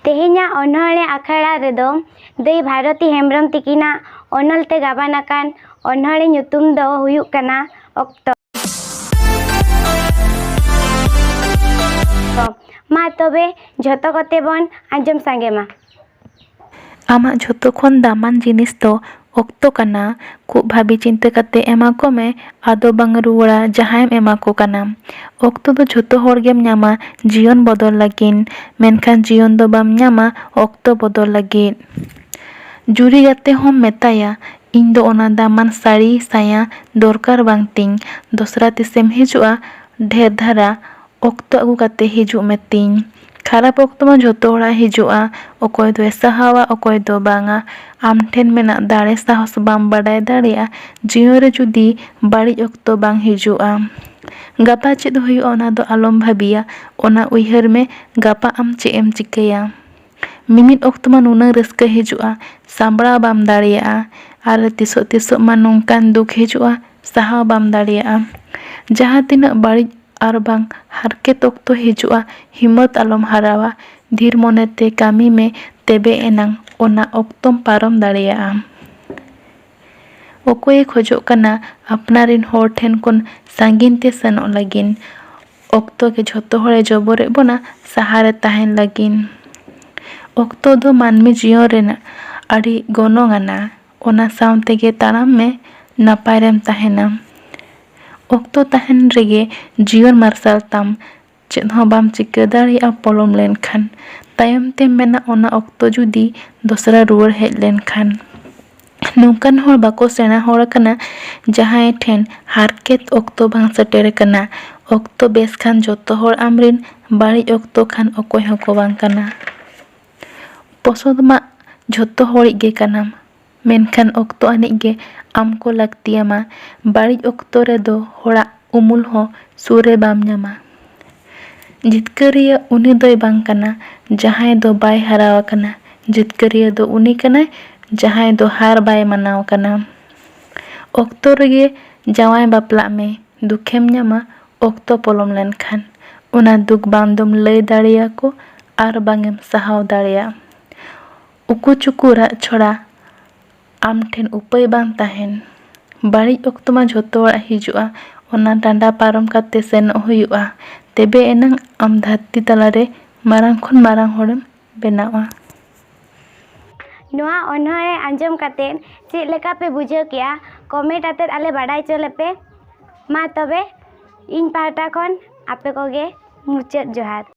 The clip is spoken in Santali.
तेहेᱧाᱜ ᱚᱱᱚᱬᱦᱮ ᱟᱠᱷᱲᱟ ᱨᱮᱫᱚ ᱫᱟᱹᱭ ᱵᱷᱟᱨᱚᱛᱤ ᱦᱮᱢᱵᱨᱚᱢ ᱛᱤᱠᱤᱱᱟᱜ ᱚᱱᱚᱞᱛᱮ ᱜᱟᱵᱟᱱ ᱟᱠᱟᱱ ᱚᱱᱚᱬᱦᱮ ᱧᱩᱛᱩᱢ ᱫᱚ ᱦᱩᱭᱩᱜ ᱠᱟᱱᱟ ᱚᱠᱛᱚ। ᱢᱟ ᱛᱚᱵᱮ ᱡᱷᱚᱛᱚ ᱠᱚᱛᱮ ᱵᱚᱱ ᱟᱸᱡᱚᱢ ᱥᱟᱸᱜᱮ ᱢᱟ। ᱟᱢᱟᱜ ᱡᱷᱚᱛᱚ ᱠᱷᱚᱱ ᱫᱟᱢᱟᱱ ᱡᱤᱱᱤᱥ ᱫᱚ ᱚᱠᱛᱚ ᱠᱟᱱᱟ। ᱠᱷᱩᱵ ᱵᱷᱟᱵᱤ ᱪᱤᱱᱛᱟᱹ ᱠᱟᱛᱮ ᱮᱢᱟ ᱠᱚᱢᱮ, ᱟᱫᱚ ᱵᱟᱝ ᱨᱩᱣᱟᱹᱲᱟ ᱡᱟᱦᱟᱸᱭᱮᱢ ᱮᱢᱟ ᱠᱚ ᱠᱟᱱᱟ। ᱚᱠᱛᱚ ᱫᱚ ᱡᱷᱚᱛᱚ ᱦᱚᱲ ᱜᱮᱢ ᱧᱟᱢᱟ ᱡᱤᱭᱚᱱ ᱵᱚᱫᱚᱞ ᱞᱟᱹᱜᱤᱫ, ᱢᱮᱱᱠᱷᱟᱱ ᱡᱤᱭᱚᱱ ᱫᱚ ᱵᱟᱢ ᱧᱟᱢᱟ ᱚᱠᱛᱚ ᱵᱚᱫᱚᱞ ᱞᱟᱹᱜᱤᱫ। ᱡᱩᱨᱤ ᱜᱟᱛᱮ ᱦᱚᱸᱢ ᱢᱮᱛᱟᱭᱟ, ᱤᱧ ᱫᱚ ᱚᱱᱟ ᱫᱟᱢᱟᱱ ᱥᱟᱹᱲᱤ ᱥᱟᱭᱟ ᱫᱚᱨᱠᱟর ᱵᱟᱝ ᱛᱤᱧ, ᱫᱚᱥᱨᱟ ᱛᱤᱥᱮᱢ ᱦᱤᱡᱩᱜᱼᱟ ᱰᱷᱮᱨ ᱫᱷᱟᱨᱟ ᱚᱠᱛᱚ ᱟᱹᱜᱩ ᱠᱟᱛᱮ ᱦᱤᱡᱩᱜ ᱢᱮ ᱛᱤᱧ। ᱠᱷᱟᱨᱟᱯ ᱚᱠᱛᱚ ᱢᱟ ᱡᱷᱚᱛᱚ ᱦᱚᱲᱟᱜ ᱦᱤᱡᱩᱜᱼᱟ, ᱚᱠᱚᱭ ᱫᱚᱭ ᱥᱟᱦᱟᱣᱟ ᱚᱠᱚᱭ ᱫᱚ ᱵᱟᱝᱟ। ᱟᱢ ᱴᱷᱮᱱ ᱢᱮᱱᱟᱜ ᱫᱟᱲᱮ ᱥᱟᱦᱚᱥ ᱵᱟᱢ ᱵᱟᱰᱟᱭ ᱫᱟᱲᱮᱭᱟᱜᱼᱟ ᱡᱤᱭᱚᱱ ᱨᱮ ᱡᱩᱫᱤ ᱵᱟᱹᱲᱤᱡ ᱚᱠᱛᱚ ᱵᱟᱝ ᱦᱤᱡᱩᱜᱼᱟ। ᱜᱟᱯᱟ ᱪᱮᱫ ᱦᱩᱭᱩᱜᱼᱟ ᱚᱱᱟ ᱫᱚ ᱟᱞᱚᱢ ᱵᱷᱟᱹᱵᱤᱭᱟ, ᱚᱱᱟ ᱩᱭᱦᱟᱹᱨ ᱢᱮ ᱜᱟᱯᱟ ᱟᱢ ᱪᱮᱫ ᱮᱢ ᱪᱤᱠᱟᱹᱭᱟ। ᱢᱤᱢᱤᱫ ᱚᱠᱛᱚ ᱢᱟ ᱱᱩᱱᱟᱹᱜ ᱨᱟᱹᱥᱠᱟᱹ ᱦᱤᱡᱩᱜᱼᱟ ᱥᱟᱢᱵᱲᱟᱣ ᱵᱟᱢ ᱫᱟᱲᱮᱭᱟᱜᱼᱟ, ᱟᱨ ᱛᱤᱥᱚᱜ ᱢᱟ ᱱᱚᱝᱠᱟᱱ ᱫᱩᱠ ᱦᱤᱡᱩᱜᱼᱟ ᱥᱟᱦᱟᱣ ᱵᱟᱢ ᱫᱟᱲᱮᱭᱟᱜᱼᱟ। ᱡᱟᱦᱟᱸ ᱛᱤᱱᱟᱹᱜ ᱵᱟᱹᱲᱤᱡ ᱟᱨ ᱵᱟᱝ ᱦᱟᱨᱠᱮᱛ ᱚᱠᱛᱚ ᱦᱤᱡᱩᱜᱼᱟ, ᱦᱤᱢᱢᱚᱛ ᱟᱞᱚᱢ ᱦᱟᱨᱟᱣᱟ, ᱫᱷᱤᱨ ᱢᱚᱱᱮᱛᱮ ᱠᱟᱹᱢᱤ ᱢᱮ, ᱛᱚᱵᱮ ᱮᱱᱟᱝ ᱚᱱᱟ ᱚᱠᱛᱚᱢ ᱯᱟᱨᱚᱢ ᱫᱟᱲᱮᱭᱟᱜᱼᱟ। ᱚᱠᱚᱭᱮ ᱠᱷᱚᱡᱚᱜ ᱠᱟᱱᱟ ᱟᱯᱱᱟᱨᱤᱱ ᱦᱚᱲ ᱴᱷᱮᱱ ᱠᱷᱚᱱ ᱥᱟᱺᱜᱤᱧ ᱛᱮ ᱥᱮᱱᱚᱜ ᱞᱟᱹᱜᱤᱫ? ᱚᱠᱛᱚ ᱜᱮ ᱡᱷᱚᱛᱚ ᱦᱚᱲᱮ ᱡᱚᱵᱚᱨᱮᱫ ᱵᱚᱱᱟ ᱥᱟᱦᱟᱨᱮ ᱛᱟᱦᱮᱱ ᱞᱟᱹᱜᱤᱫ। ᱚᱠᱛᱚ ᱫᱚ ᱢᱟᱹᱱᱢᱤ ᱡᱤᱭᱚᱱ ᱨᱮᱱᱟᱜ ᱟᱹᱰᱤ ᱜᱚᱱᱚᱝ ᱟᱱᱟ, ᱚᱱᱟ ᱥᱟᱶ ᱛᱮᱜᱮ ᱛᱟᱲᱟᱢ ᱢᱮ, ᱱᱟᱯᱟᱭ ᱨᱮᱢ ᱛᱟᱦᱮᱱᱟ। ᱚᱠᱛᱚ ᱛᱟᱦᱮᱱ ᱨᱮᱜᱮ ᱡᱤᱭᱚᱱ ᱢᱟᱨᱥᱟᱞ ᱛᱟᱢ, ᱪᱮᱫ ᱦᱚᱸ ᱵᱟᱢ ᱪᱤᱠᱟᱹ ᱫᱟᱲᱮᱭᱟᱜᱼᱟ ᱯᱚᱞᱚᱢ ᱞᱮᱱᱠᱷᱟᱱ, ᱛᱟᱭᱚᱢ ᱛᱮᱢ ᱢᱮᱱᱟ ᱚᱱᱟ ᱚᱠᱛᱚ ᱡᱩᱫᱤ ᱫᱚᱥᱨᱟ ᱨᱩᱣᱟᱹᱲ ᱦᱮᱡ ᱞᱮᱱᱠᱷᱟᱱ। ᱱᱚᱝᱠᱟᱱ ᱦᱚᱲ ᱵᱟᱠᱚ ᱥᱮᱬᱟ ᱦᱚᱲ ᱠᱟᱱᱟ ᱡᱟᱦᱟᱸᱭ ᱴᱷᱮᱱ ᱦᱟᱨᱠᱮᱛ ᱚᱠᱛᱚ ᱵᱟᱝ ᱥᱮᱴᱮᱨ ᱟᱠᱟᱱᱟ। ᱚᱠᱛᱚ ᱵᱮᱥ ᱠᱷᱟᱱ ᱡᱷᱚᱛᱚ ᱦᱚᱲ ᱟᱢᱨᱤᱱ, ᱵᱟᱹᱲᱤᱡ ᱚᱠᱛᱚ ᱠᱷᱟᱱ ᱚᱠᱚᱭ ᱦᱚᱸᱠᱚ ᱵᱟᱝ ᱠᱟᱱᱟ। ᱯᱚᱥᱚᱫ ᱢᱟ ᱡᱷᱚᱛᱚ ᱦᱚᱲᱤᱡ ᱜᱮ ᱠᱟᱱᱟᱢ, ᱢᱮᱱᱠᱷᱟᱱ ᱚᱠᱛᱚ ᱟᱹᱱᱤᱡ ᱜᱮ ᱟᱢ ko ᱞᱟᱹᱠᱛᱤᱭᱟᱢᱟ। ᱵᱟᱹᱲᱤᱡ ᱚᱠᱛᱚ ᱨᱮᱫᱚ ᱦᱚᱲᱟᱜ ᱩᱢᱩᱞ ᱦᱚᱸ ᱥᱩᱨ ᱨᱮ ᱵᱟᱢ ᱧᱟᱢᱟ। ᱡᱤᱛᱠᱟᱹᱨᱤᱭᱟᱹ ᱩᱱᱤ ᱫᱚᱭ ᱵᱟᱝ ᱠᱟᱱᱟ ᱡᱟᱦᱟᱸᱭ ᱫᱚ ᱵᱟᱭ ᱦᱟᱨᱟᱣ ᱟᱠᱟᱱᱟ, ᱡᱤᱛᱠᱟᱹᱨᱤᱭᱟᱹ ᱫᱚ ᱩᱱᱤ ᱠᱟᱱᱟᱭ ᱡᱟᱦᱟᱸᱭ ᱫᱚ ᱦᱟᱨ ᱵᱟᱭ ᱢᱟᱱᱟᱣ ᱟᱠᱟᱱᱟ। ᱚᱠᱛᱚ ᱨᱮᱜᱮ ᱡᱟᱶᱟᱭ ᱵᱟᱯᱞᱟᱜ ᱢᱮ, ᱫᱩᱠᱷᱮᱢ ᱧᱟᱢᱟ ᱚᱠᱛᱚ ᱯᱚᱞᱚᱢ ᱞᱮᱱᱠᱷᱟᱱ। ᱚᱱᱟ ᱫᱩᱠ ᱵᱟᱝ ᱫᱚᱢ ᱞᱟᱹᱭ ᱫᱟᱲᱮᱭᱟᱠᱚ ᱟᱨ ᱵᱟᱝ ᱮᱢ ᱥᱟᱦᱟᱣ ᱫᱟᱲᱮᱭᱟᱜᱼᱟ। ᱩᱠᱩ ᱪᱩᱠᱩ ᱨᱟᱜ ᱪᱷᱟᱲᱟ ᱟᱢ ᱴᱷᱮᱱ ᱩᱯᱟᱹᱭ ᱵᱟᱝ ᱛᱟᱦᱮᱱ। ᱵᱟᱹᱲᱤᱡ ᱚᱠᱛᱚ ᱢᱟ ᱡᱷᱚᱛᱚ ᱦᱚᱲᱟᱜ ᱦᱤᱡᱩᱜᱼᱟ, ᱚᱱᱟ ᱰᱟᱸᱰᱟ ᱯᱟᱨᱚᱢ ᱠᱟᱛᱮ ᱥᱮᱱᱚᱜ ᱦᱩᱭᱩᱜᱼᱟ, ᱛᱚᱵᱮ ᱮᱱᱟᱝ ᱟᱢ ᱫᱷᱟᱹᱨᱛᱤ ᱛᱟᱞᱟᱨᱮ ᱢᱟᱨᱟᱝ ᱠᱷᱚᱱ ᱢᱟᱨᱟᱝ ᱦᱚᱲᱮᱢ ᱵᱮᱱᱟᱜᱼᱟ। ᱱᱚᱣᱟ ᱚᱱᱚᱬᱦᱮ ᱟᱸᱡᱚᱢ ᱠᱟᱛᱮ ᱪᱮᱫ ᱞᱮᱠᱟ ᱯᱮ ᱵᱩᱡᱷᱟᱹᱣ ᱠᱮᱜᱼᱟ ᱠᱚᱢᱮᱱᱴ ᱟᱛᱮᱫ ᱟᱞᱮ ᱵᱟᱰᱟᱭ ᱦᱚᱪᱚ ᱞᱮᱯᱮ। ᱢᱟ ᱛᱚᱵᱮ ᱤᱧ ᱯᱟᱦᱴᱟ ᱠᱷᱚᱱ ᱟᱯᱮ ᱠᱚᱜᱮ ᱢᱩᱪᱟᱹᱫ ᱡᱚᱦᱟᱨ।